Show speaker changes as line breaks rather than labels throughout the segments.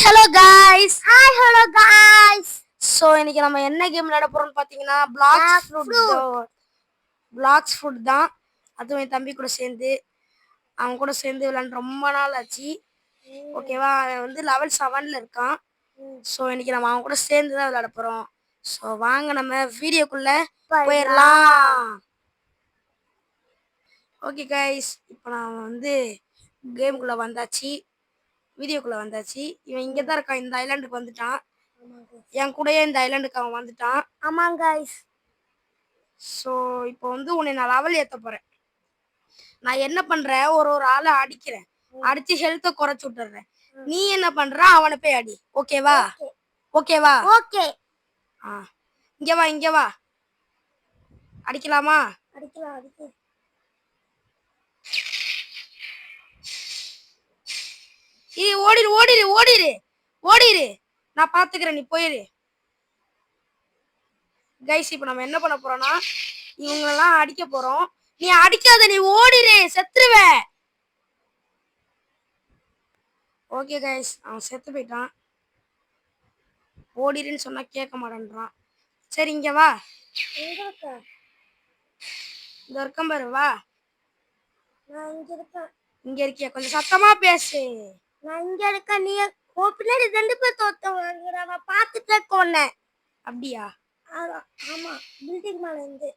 Hello guys. So இன்னைக்கு நம்ம என்ன கேம் விளையாட போறோம்னு பார்த்தீங்கன்னா பிளாக்ஸ் ஃபுட் தான். அதுவும் என் தம்பி கூட சேர்ந்து அவன் கூட சேர்ந்து விளையாண்டு ரொம்ப நாள் ஆச்சு. ஓகேவா, அவன் வந்து லெவல் 7ல் இருக்கான். ஸோ இன்னைக்கு நம்ம அவன் கூட சேர்ந்து தான் விளையாட போறோம். ஸோ வாங்க நம்ம வீடியோக்குள்ள போயிடலாம். ஓகே கைஸ், இப்போ நான் வந்து கேமுக்குள்ளே வந்தாச்சு, வீடியோக்குள்ளே வந்தாச்சு. இவன் இங்கே தான் இருக்கான், இந்த ஐலாண்டுக்கு வந்துட்டான். என் கூடயே இந்த ஐலாண்டுக்கு அவன் வந்துட்டான்.
ஆமாங்க கைஸ்.
ஸோ இப்போ வந்து உன்னை நான் லெவல் ஏற்ற போகிறேன். நான் என்ன பண்ணுறேன், ஒரு ஆளை அடிக்கிறேன், அடித்து ஹெல்த்தை குறைச்சி விட்டுறேன். நீ என்ன பண்ணுற, அவனை போய் அடி. ஓகேவா? ஓகேவா?
ஓகே.
இங்கே வா, இங்கே வா. அடிக்கலாமா?
அடிக்கலாம்.
ஓடிரு ஓடிரு ஓடிரு ஓடிரு, நான் பாத்துக்கிறேன், நீ போயிரு. கைஸ், இப்போ நம்ம என்ன பண்ண போறோம்னா இவங்களெல்லாம் அடிக்க போறோம். நீ அடிக்காத, நீ ஓடிரு, செத்துருவ. ஓகே கைஸ், அவன் செத்து போயிட்டான். ஓடிருன்னு சொன்னா கேட்க மாட்டேன்றான். சரி, இங்க வா. இந்த இருக்கம் பாரு, வா. இங்க இருக்கியா? கொஞ்சம் சத்தமா பேசு.
நான் இங்க இருக்க, நீ பின்னாடி 2 பேர் தோத்தவங்க, நான் பார்த்துட்டே இருக்கேன்.
அப்படியா?
ஆமா, பில்டிங் மேல இருந்து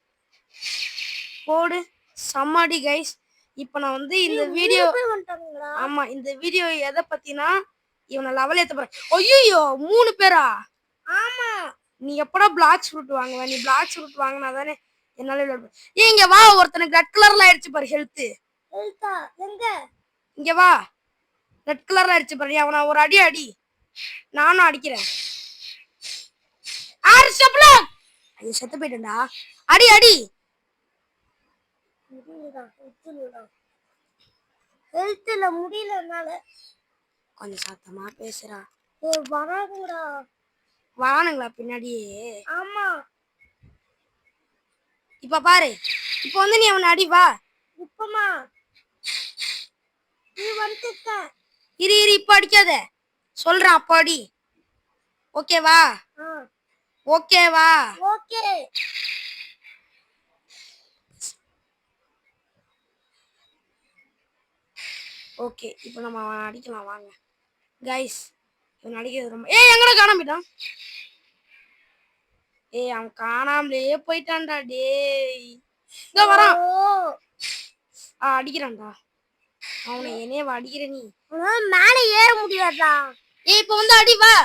போடு. சம்மாடி கைஸ். இப்போ நான் வந்து இந்த வீடியோ, ஆமா, இந்த வீடியோ எதை பத்தினா இவனை லெவல் ஏத்த போறேன். ஐயோ, 3 பேரா?
ஆமா.
நீ எப்படா பிளாக்ஸ் ஃப்ரூட் வாங்குவ? நீ பிளாக்ஸ் ஃப்ரூட் வாங்கினா தானே என்னால. இங்க வா, ஒருத்தனுக்கு ரெட் கலர்ல ஆயிடுச்சு பாரு ஹெல்த்.
எங்க?
இங்க வா, ரெட் கலர்ல ஆயிடுச்சு பாரு. அவனை ஒரு அடி அடி. நானும் அடிக்கிறேன். ஐயோ, செத்து போயிட்டேன்டா. அடி அடி.
ஹெல்த்ல முடியலனால
கொஞ்சம் சத்தமா பேசுறா.
வராங்கடா.
வரானுங்களா பின்னாடியே?
ஆமா.
இப்ப பாரு, இப்ப வந்து நீ அவனை அடி. வா.
இப்பமா நீ வந்துட்ட.
இரு இரு, இப்ப அடிக்காத, சொல்றேன், அப்ப அடி. ஓகேவா? ஓகேவா?
ஓகே.
ஓகே, இப்போ நம்ம அவன் அடிக்கலாம், வாங்க கைஸ். இவன் அடிக்கிறது ரொம்ப எங்கடா காணாம போயிட்டான்? அவன் காணாமலே போயிட்டான்டா. டேய், இங்க வரான். அடிக்கிறான்டா அவனை. என்னைய அடிக்கிற நீ?
மேல ஏற முடியாதா?
இப்ப வந்து அடி. வா,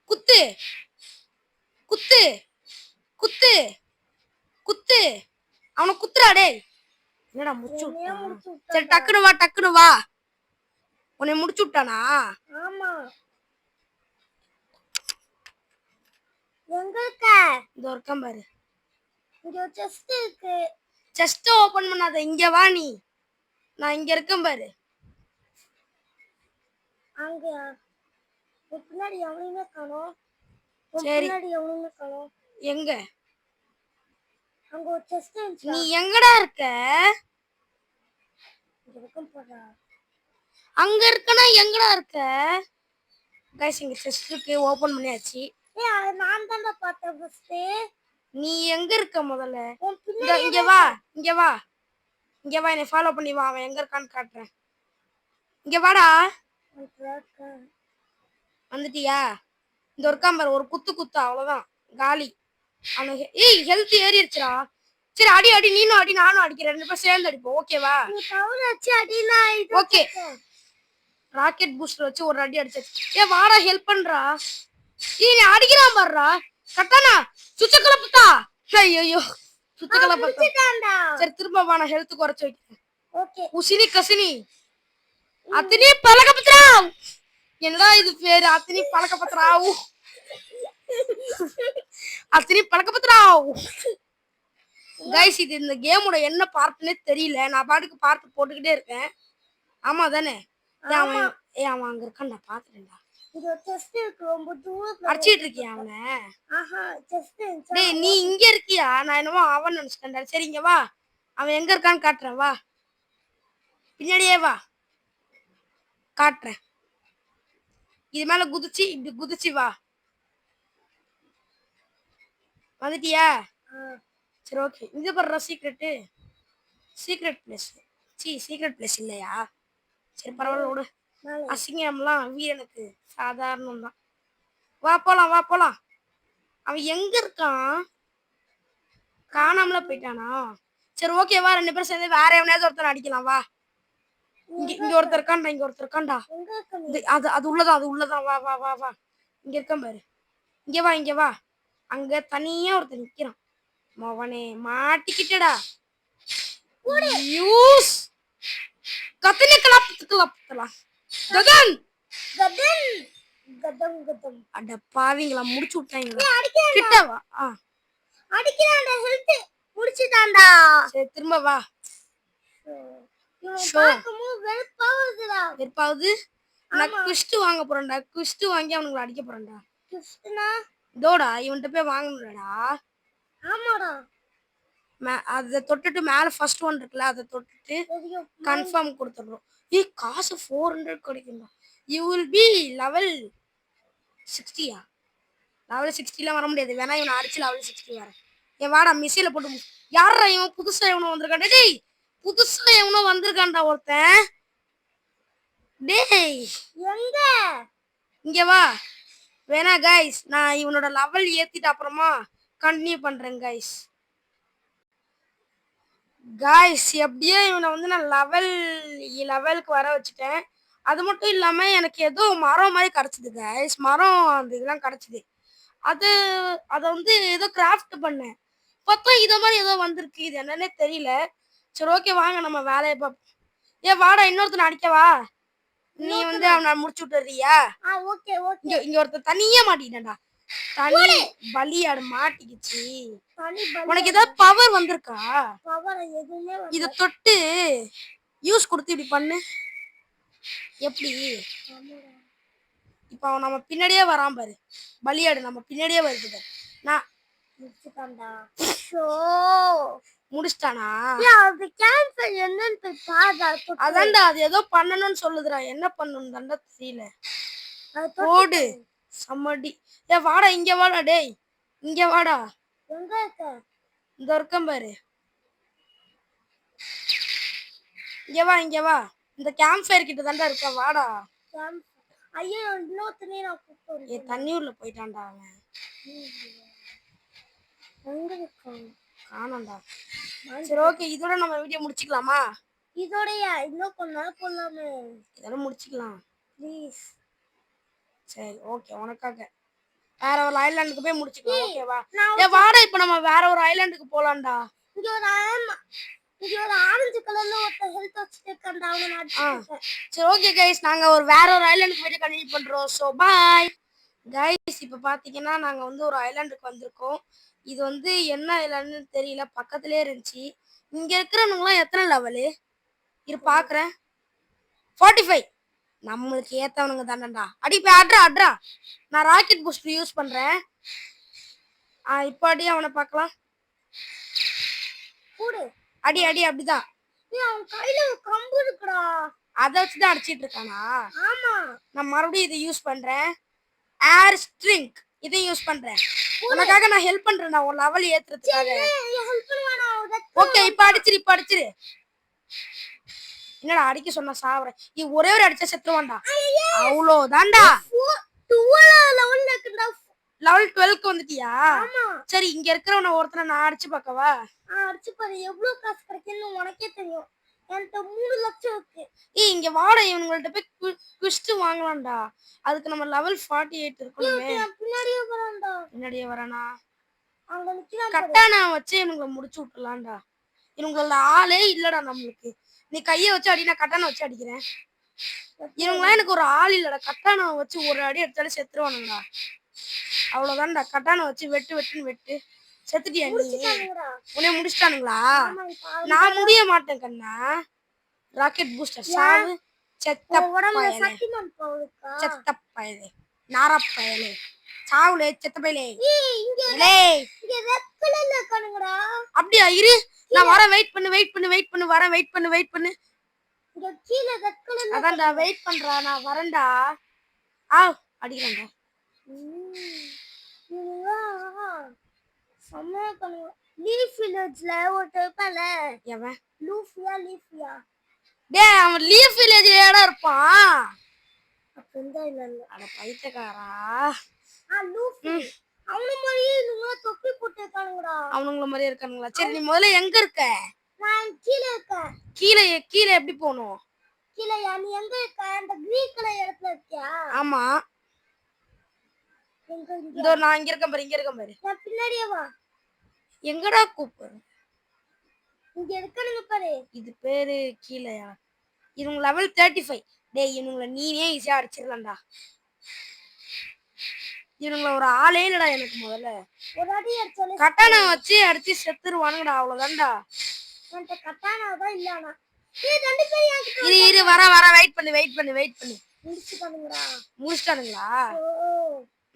குத்து குத்து குத்து குத்து. அவனை குத்துறா. டேய், என்னடா முடிச்சு விட்டான்? சரி, டக்குனு வா, டக்குனு வா. உன்னை முடிச்சு விட்டானா?
ஆமா. எங்க இருக்க?
இந்த இருக்கம் பாரு.
இங்க செஸ்ட் இருக்கு.
செஸ்ட் ஓபன் பண்ணாத, இங்க வா நீ. நான் இங்க இருக்கேன் பாரு.
அங்க பின்னாடி எவனையுமே காணோம்.
சரி,
பின்னாடி எவனையுமே காணோம்.
எங்க?
அங்க ஒரு செஸ்ட் இருந்துச்சு.
நீ எங்கடா இருக்க?
இங்க இருக்கும் போடா.
அங்க இருக்கனா? எங்கடா இருக்க? கைஸ், இங்க செஸ்ட் இருக்கு, ஓபன் பண்ணியாச்சு.
அது நான் தான்டா பார்த்தேன் ஃபர்ஸ்ட்.
நீ எங்க இருக்க முதல்ல? இங்க வா, இங்க வா, இங்க வா. என்னை ஃபாலோ பண்ணி வா. அவன் எங்க இருக்கான்னு காட்டுறேன். இங்க வாடா. வந்துட்டியா? இந்த ஒரு காம்பர் ஒரு குத்து குத்து, அவ்வளவுதான், காலி. அவனுக்கு ஹெல்த் ஏறிடுச்சுடா. சரி, அடி அடி, நீனும் அடி, நானும் அடிக்கிறேன். 2 பேரும் சேர்ந்து அடிப்போம். ஓகேவா? ஓகே. ராக்கெட் பூஸ்டர் வச்சு ஒரு அடி அடிச்சாச்சு. வாடா, ஹெல்ப் பண்றா. நீ அடிக்கிறான் பாருடா. கட்டானா சுச்சக்கல பத்தா. ஐயோ, சுச்சக்கல பத்தா. சரி, திரும்ப வா, நான் ஹெல்த் குறைச்சு வைக்கிறேன்.
ஓகே.
உசினி கசினி அத்தினி பழக்க பத்ரா. என்னடா இது பேரு? அத்தினி பழக்க பத்ரா. அத்தினி பழக்க பத்ரா. கைஸ், இது இந்த கேமோட என்ன பார்ட்னே தெரியல. நான் பாட்டுக்கு பார்ட் போட்டுக்கிட்டே இருக்கேன். ஆமா தானே? அவன் அங்க இருக்கான்டா, பாத்துட்டேன்டா. அடிச்சிட்டு இருக்கியா அவனை? டேய், நீ இங்க இருக்கியா? நான் என்னமோ அவன் நினைச்சிட்டேன்டா. சரி, இங்க வா. அவன் எங்க இருக்கான்னு காட்டுறேன், வா. பின்னாடியே வா, காட்டுறேன். இது மேல குதிச்சு இப்படி குதிச்சு வா. வந்துட்டியா? சரி ஓகே. இங்க போடுற secret secret place. Secret place இல்லையா? சரி பரவாயில்ல விடு. அசிங்கம்லாம் வீரனுக்கு சாதாரணம் தான். வா போலாம் வா போலாம். அவன் எங்க இருக்கான்? காணாமல போயிட்டானா? சரி ஓகேவா, 2 பேரும் சேர்ந்து வேற எவனையாவது ஒருத்தர் அடிக்கலாம் வா. இங்க ஒருத்தர் இருக்கான்டா, இங்க ஒருத்தர் இருக்கான்டா. அது அது உள்ளதான் வா வா வா வா. இங்க இருக்கான் பாரு. இங்க வா. அங்க தனியா ஒருத்தர் நிக்கிறான். மவனே மாட்டிக்கிட்டடா. யூஸ் கத்தினே கலப்பலாம். ககன் அட பாவிங்களா, முடிச்சு விட்டாங்களா? கிட்ட வா.
அடிக்கிறான்டா, ஹெல்த் முடிச்சிட்டான்டா.
சரி திரும்ப வா. வெறுப்பாவது. நான் குஷ்டு வாங்க போறேன்டா. குஷ்டு வாங்கி அவனுங்களை அடிக்க போறேன்டா. இதோடா இவன்கிட்ட போய் வாங்கணும்டா.
ஆமாடா.
அதை தொட்டுட்டு மேல ஃபர்ஸ்ட் ஒன் இருக்குல்ல, அதை தொட்டுட்டு கன்ஃபார்ம் கொடுத்துடுறோம். காசு 400 கிடைக்கும்டா. யூ வில் பி லெவல் 60யா? லெவல் 60லாம் வர முடியாது. வேணா இவனை அடிச்சு லெவல் 60 வரேன். என் வாடா மிசைல போட்டு. யாரா இவன்? புதுசா எவனோ வந்திருக்கான்டா. டேய் புதுசா எவனோ வந்திருக்கான்டா ஒருத்தன். டேய்
எங்க?
இங்க வா. வேணா கைஸ், நான் இவனோட லெவல் ஏத்திட்டு அப்புறமா கண்டினியூ பண்றேன் கைஸ். எப்படியோ இவனை வந்து நான் லெவலுக்கு வர வச்சுட்டேன். அது மட்டும் இல்லாம எனக்கு ஏதோ மரம் மாதிரி கிடைச்சது கைஸ். மரம் அந்த இதெல்லாம் கிடைச்சது. அதை வந்து ஏதோ கிராஃப்ட் பண்ணேன். பார்த்தா இத மாதிரி ஏதோ வந்திருக்கு. இது என்னன்னே தெரியல. சரி ஓகே வாங்க நம்ம வேலையை பார்ப்போம். வாடா இன்னொருத்தனை அடிக்கவா? நீ வந்து அவனை முடிச்சு விட்டுறியா? இங்க ஒருத்தர் தனியா மாட்டிக்கிட்டா. தனி பலியாடு மாட்டிக்கிச்சு. உனக்கு ஏதாவது பவர் வந்திருக்கா? இத தொட்டு யூஸ் கொடுத்து இப்படி பண்ணு. எப்படி? இப்ப அவன் நம்ம பின்னாடியே வரான் பாரு. பலியாடு நம்ம பின்னாடியே வருது. நான் முடிச்சிட்டானா? அதான்டா அது ஏதோ பண்ணணும்னு சொல்லுதுடா. என்ன பண்ணணும் தான்டா தெரியல. போடு சம்மடி. வாடா இங்க வாடா. டேய் இங்க வாடா. இந்த இருக்கேன் பாரு. இங்க வா. இந்த கேம்ப் ஃபயர் கிட்ட தான்டா இருக்க. வாடா.
ஐயோ இன்னொருத்தனே நான் கூப்பிட்டு
தண்ணி உள்ள போயிட்டான்டா அவன். காணோம்டா. சரி ஓகே, இதோட நம்ம வீடியோ முடிச்சுக்கலாமா?
இதோடயா? இன்னும் கொஞ்ச நாள் போடலாமே.
இதோட முடிச்சுக்கலாம்
ப்ளீஸ்.
சரி ஓகே, உனக்காக வேற ஒரு ஐலாண்டுக்கு போய் முடிச்சுக்கலாம். ஓகேவா? வாடா இப்ப நம்ம வேற ஒரு ஐலாண்டுக்கு போலாம்டா.
இங்க ஒரு ஆரஞ்சு கலர்ல ஒரு ஹெல்த் வச்சிட்டு இருக்கான்டா. அவனை அடிச்சிட்டேன்.
சரி ஓகே கைஸ், நாங்க வேற ஒரு ஐலாண்டுக்கு போய் கண்டினியூ பண்றோம். So bye guys. இப்ப பாத்தீங்கன்னா நாங்க வந்து ஒரு ஐலாண்டுக்கு வந்திருக்கோம். இது வந்து என்ன ஐலாண்டுன்னு தெரியல. பக்கத்துலயே இருந்துச்சு. இங்க இருக்கிறவங்கலாம் எத்தனை லெவலு இரு பாக்குறேன். 45. நம்மளுக்கு ஏத்தவனுங்க தானடா. அடி போய் அட்ரா. நான் ராக்கெட் பூஸ்டர் யூஸ் பண்றேன். இப்ப அடி அவனை பார்க்கலாம். அடி அப்படிதான்.
அவன் கையில ஒரு கம்பு இருக்குடா.
அதை வச்சுதான் அடிச்சிட்டு இருக்கானா?
ஆமா.
நான் மறுபடியும் இதை யூஸ் பண்றேன். ஏர் ஸ்ட்ரிங்க் இதை யூஸ் பண்றேன். உனக்காக நான் ஹெல்ப் பண்றேன். நான் ஒரு லெவல் ஏத்துறதுக்காக. ஓகே இப்ப அடிச்சிரு. என்னடா அடிக்க சொன்னா சாவறேன். நீ ஒரே ஒரு அடிச்சா செத்துவான்டா. அவ்வளோதான்டா. லெவல் 12க்கு வந்துட்டியா? சரி இங்க இருக்கிறவன ஒருத்தனை நான் அடிச்சு பார்க்கவா?
அடிச்சு பாரு. எவ்வளவு காசு கிடைக்குன்னு உனக்கே தெரியும். என்கிட்ட 3 லட்சம் இருக்கு.
இங்க வாடா, இவங்கள்ட்ட போய் குஷ்டு வாங்கலாம்டா. அதுக்கு நம்ம லெவல் 48 இருக்கணுமே. பின்னாடியே வரானா? கட்டானா வச்சு இவங்களை முடிச்சு விட்டுலாம்டா. இவங்களோட ஆளே இல்லடா நம்மளுக்கு. நீ கைய வச்சு அடி, நான் கட்டான வச்சு அடிக்கிறேன். இவங்களாம் எனக்கு ஒரு ஆள் இல்லடா. கட்டான வச்சு ஒரு அடி அடிச்சாலும் செத்துருவானுங்கடா. அவ்வளவுதான்டா. கட்டான வச்சு வெட்டு. செத்துட்டியா நீ? உன்னை முடிச்சிட்டானுங்களா? நான் முடிய மாட்டேன் கண்ணா. ராக்கெட் பூஸ்டர் சாவு. செத்த பயலே நாரா பயலே சாவுலே செத்த பயலே. அப்படியா? இரு நான் வர. வெயிட் பண்ணு. வரேன். வெயிட் பண்ணு. அதான்டா வெயிட் பண்றா. நான் வரேன்டா. அடிக்கிறேன்டா.
லீஃப் வில்லேஜ்ல ஒரு இருப்பால
எவன்?
லீஃபியா
டேய் அவன் லீஃப் வில்லேஜ்லடா இருப்பான்.
அப்படிதான் இல்ல
அட பைத்தியக்காரா.
லூஃபி அவன மாதிரியே இவங்க தொப்பி போட்டு இருக்கானுங்கடா.
அவனுங்கள மாதிரியே இருக்கானுங்களா? சரி நீ முதல்ல எங்க இருக்க?
நான் கீழ இருக்கேன்.
கீழே எப்படி போகணும்?
கீழயா நீ எங்க இருக்க? அந்த கிரீன் கலர் இடத்துல இருக்கியா?
ஆமா. இதோ நான் இங்க இருக்கேன் பாரு.
நான் பின்னாடியே வா.
எங்கடா கூப்பிடு?
இங்க இருக்கானுங்க பாரு.
இது பேரு கீழயா? இவங்க லெவல் 35. டேய் இவங்கள நீனே ஈஸியா அடிச்சிடலாம்டா. இவங்கள ஒரு ஆளே இல்லடா எனக்கு முதல்ல.
ஒரு அடி அடிச்சாலே
கட்டானா வச்சு அடிச்சு செத்துருவானுங்கடா. அவ்வளவுதான்டா.
அந்த கட்டானா தான் இல்லனா. ஏய் ரெண்டு பேரும் என்கிட்ட
இரு வர வெயிட் பண்ணு. முடிச்சிட்டானுங்களா?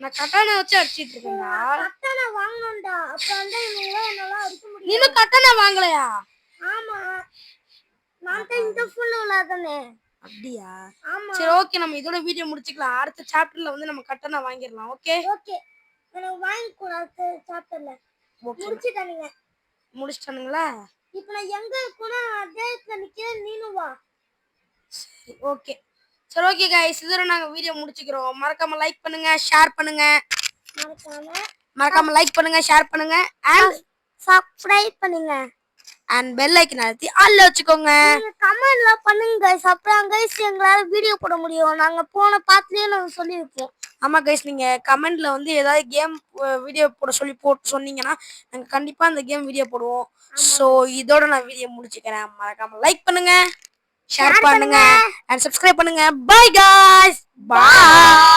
நான் கட்டானா வச்சு அடிச்சிட்டு இருக்கேன்டா.
கட்டானா வாங்கணும்டா. அப்ப அந்த இவங்க என்னால அடிக்க முடியும்.
நீ கட்டானா வாங்கலையா?
ஆமா. நான் தான் இந்த ஃபுல்ல விளையாடுனே.
அப்படியா?
ஆமா.
சரி ஓகே நம்ம இதோட வீடியோ முடிச்சுக்கலாம். அடுத்த சாப்டர்ல வந்து நம்ம கட்டானா வாங்கிரலாம். ஓகே
நான் வாங்கி கூடாது சாப்டர்ல.
முடிச்சிட்டானுங்களா?
இப்போ நான் எங்க இருக்கேனா அதே இடத்துல நிக்கிறேன். நீனும் வா.
சரி ஓகே. சரி ஓகே गाइस இதோட நாங்க வீடியோ முடிச்சுக்கிறோம். மறக்காம லைக் பண்ணுங்க, ஷேர் பண்ணுங்க. மறக்காம லைக் பண்ணுங்க, ஷேர் பண்ணுங்க and
சப்ஸ்கிரைப் பண்ணுங்க.
and bell icon அழுத்தி ஆல்ல வச்சுக்கோங்க.
நீங்க கமெண்ட்ல பண்ணுங்க गाइस. அப்பதான் गाइस எங்களால வீடியோ போட முடியும். நாங்க போன பாத்துலயே நாங்க சொல்லிருப்போம்.
ஆமா गाइस நீங்க கமெண்ட்ல வந்து ஏதாவது கேம் வீடியோ போட சொல்லி போட்டு சொன்னீங்கன்னா நாங்க கண்டிப்பா அந்த கேம் வீடியோ போடுவோம். சோ இதோட நான் வீடியோ முடிச்சுக்கிறேன். மறக்காம லைக் பண்ணுங்க, ஷேர் பண்ணுங்க and subscribe பண்ணுங்க. Bye guys. Bye.